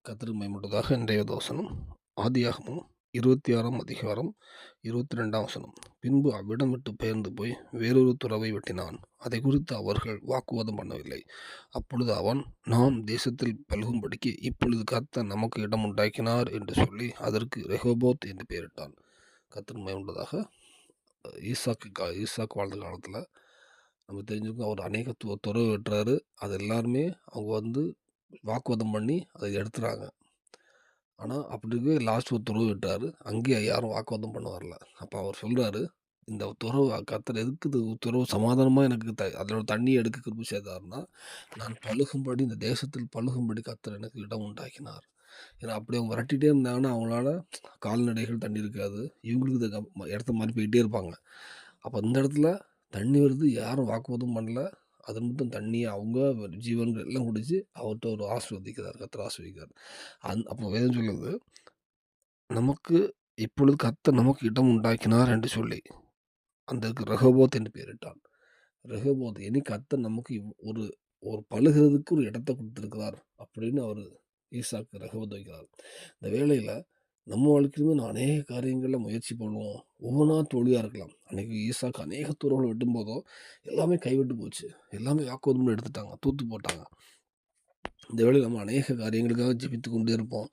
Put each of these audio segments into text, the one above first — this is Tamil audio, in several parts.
கர்த்தருக்கு மகிமையுண்டாதாக. இன்றைய வசனம் ஆதியாகமம் 26ஆம் அதிகாரம் 22ஆம் வசனம். பின்பு அவ்விடம் விட்டு பெயர்ந்து போய் வேறொரு துறவை வெட்டினான். அதை குறித்து அவர்கள் வாக்குவாதம் பண்ணவில்லை. அப்பொழுது அவன், நாம் தேசத்தில் பல்கும்படிக்கு இப்பொழுது கர்த்தர் நமக்கு இடம் உண்டாக்கினார் என்று சொல்லி அதற்கு ரெகோபோத் என்று பெயரிட்டான். கர்த்தருக்கு மகிமையுண்டாதாக. ஈசாக்கு வாழ்ந்த காலத்தில் நம்ம தெரிஞ்சுக்கணும், அவர் அநேக துறவு வெட்டுறாரு. அது எல்லாருமே அவங்க வாக்குவாதம் பண்ணி அதை எடுத்துறாங்க. ஆனால் அப்படி இருக்க லாஸ்ட் ஒரு துறவு விட்டார். அங்கேயும் யாரும் வாக்குவாதம் பண்ண வரல. அப்போ அவர் சொல்கிறாரு, இந்த துறவு கர்த்தர் எதுக்கு துறவு சமாதானமாக எனக்கு அதோட தண்ணியை எடுக்க கிருபை செய்தார்னா, நான் பழுகும்படி இந்த தேசத்தில் பழுகும்படி கர்த்தர் எனக்கு இடம் உண்டாக்கினார். ஏன்னா அப்படி அவங்க விரட்டிகிட்டே இருந்தாங்கன்னா அவங்களால கால்நடைகள் தண்ணி இருக்காது. இவங்களுக்கு இந்த இடத்த மாதிரி போயிட்டே இருப்பாங்க. அப்போ இந்த இடத்துல தண்ணி வருது, யாரும் வாக்குவாதம் பண்ணல. அது மட்டும் தண்ணியை அவங்க ஜீவன்கள் எல்லாம் குடிச்சு அவர்கிட்ட ஒரு ஆசீர்வதிக்கிறார், கர்த்தர் ஆசீர்வதிக்கிறார். அப்போ வேதம் சொல்லுது, நமக்கு இப்பொழுது கர்த்தர் நமக்கு இடம் உண்டாக்கினார் என்று சொல்லி அந்த ரெகோபோத் என்று பெயரிட்டான். ரெகோபோத் இனி கர்த்தர் நமக்கு ஒரு ஒரு பழுகிறதுக்கு ஒரு இடத்தை கொடுத்துருக்கிறார் அப்படின்னு அவர் ஈசாக்கு ரெகோபோத் வைக்கிறார். இந்த வேளையில் நம்ம வாழ்க்கையிலுமே நான் அநேக காரியங்களில் முயற்சி பண்ணுவோம். ஒவ்வொன்றா தோல்வியாக இருக்கலாம். அன்றைக்கி ஈசாக்கு அநேக துறவுகளை வெட்டும்போதோ எல்லாமே கைவிட்டு போச்சு. எல்லாமே வாக்குவாதம்னு எடுத்துட்டாங்க, தூத்து போட்டாங்க. இந்த வேளையில் நம்ம அநேக காரியங்களுக்காக ஜெபித்து கொண்டே இருப்போம்,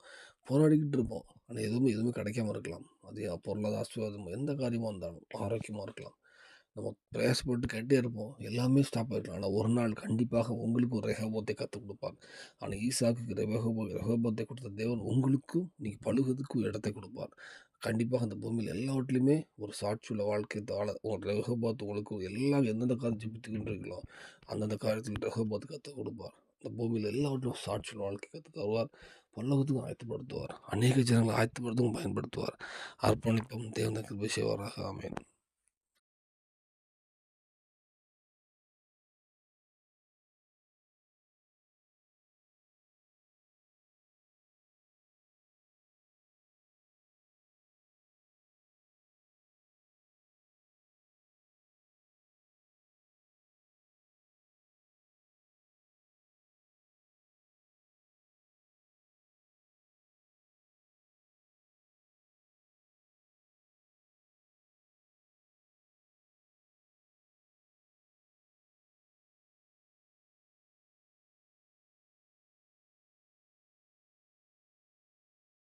போராடிக்கிட்டு இருப்போம். ஆனால் எதுவுமே கிடைக்காம இருக்கலாம். அது பொருளாதார ஆசீர்வாதம் எந்த காரியமாக இருந்தாலும், ஆரோக்கியமாக இருக்கலாம். நம்ம பிரயாசப்பட்டு கேட்டே இருப்போம், எல்லாமே ஸ்டாப் ஆகிருக்கலாம். ஆனால் ஒரு நாள் கண்டிப்பாக உங்களுக்கு ஒரு ரெகோபோத்தை கற்றுக் கொடுப்பார். ஆனால் ஈசாக்கு ரெகோபோத்தை கொடுத்த தேவன் உங்களுக்கும் நீங்கள் பழுகிறதுக்கும் இடத்தை கொடுப்பார். கண்டிப்பாக அந்த பூமியில் எல்லாவற்றிலுமே ஒரு சாட்சியுள்ள வாழ்க்கை உங்கள் ரெகோபோத் உங்களுக்கு எல்லாம் எந்தெந்த காரியம் ஜெபித்துக்கின்றீர்களோ அந்தந்த காரியத்தில் ரெகோபோத் கற்றுக் கொடுப்பார். இந்த பூமியில் எல்லாவற்றிலும் சாட்சியுள்ள வாழ்க்கை கற்றுத் தருவார். பரலோகத்துக்கும் ஆயத்தப்படுத்துவார். அநேக ஜனங்களை ஆயத்தப்படுத்தவும் பயன்படுத்துவார். அர்ப்பணிப்போம். தேவனுக்கு கிருபை செய்வாராக. ஆமென்.